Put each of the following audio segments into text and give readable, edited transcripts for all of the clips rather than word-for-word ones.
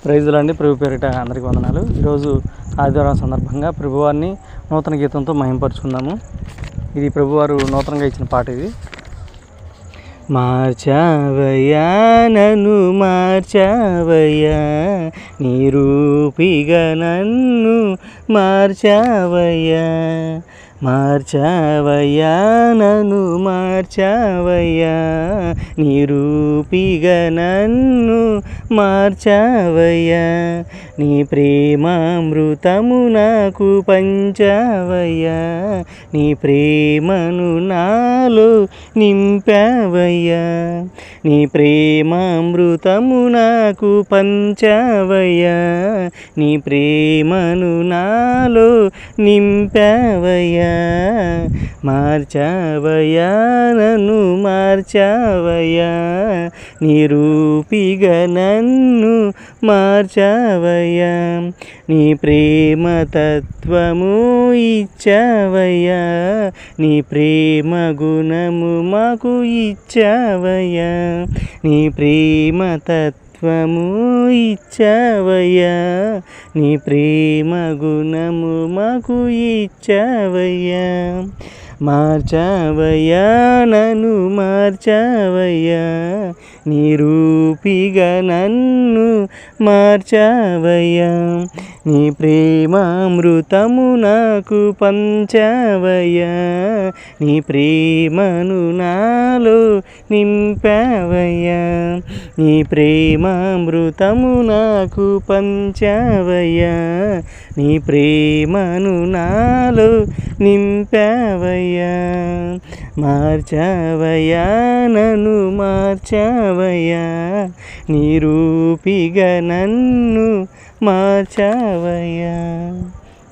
ప్రైజులు అండి. ప్రభు పేరిట అందరికీ వందనాలు. ఈరోజు ఆదివారం సందర్భంగా ప్రభువారిని నూతన గీతంతో మహింపరుచుకుందాము. ఇది ప్రభువారు నూతనంగా ఇచ్చిన పాట. ఇది మార్చావయ్యా నన్ను మార్చావయ్యా, నిరూపిగా నన్ను మార్చావయ్యా, మార్చావయ్యా నన్ను మార్చావయ్యా, నిరూపిగా నన్ను మార్చావయ్యా, నీ ప్రేమామృతము నాకు పంచావయ్యా, నీ ప్రేమను నాలో నింపావయ్యా, నీ ప్రేమామృతము నాకు పంచావయ్యా, నీ ప్రేమను నాలో నింపావయ్యా, మార్చావయ్యా నన్ను మార్చావయ్యా, నిరూపిగా నన్ను మార్చావయ్యా, నీ ప్రేమ తత్వము ఇచ్చావయ్యా, నీ ప్రేమ గుణము మాకు ఇచ్చావయ్యా, నీ ప్రేమ తత్వము ఇచ్చావయ్యా, నీ ప్రేమ గుణము మాకు ఇచ్చావయ్యా, మార్చావయ్యా నన్ను మార్చావయ్యా, నిరూపిగా నన్ను మార్చావయ్యా, నీ ప్రేమామృతము నాకు పంచావయ్యా, నీ ప్రేమను నాలో నింపావయ్యా, నీ ప్రేమామృతము నాకు పంచావయ్యా, నీ ప్రేమను నాలో నింపావయ్యా, మార్చావయ్యా నన్ను మార్చావయ్యా, నిరూపిగా నన్ను మార్చావయ్యా.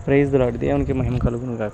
Praise the lord. దేవునికి మహిమ కలుగును గాక.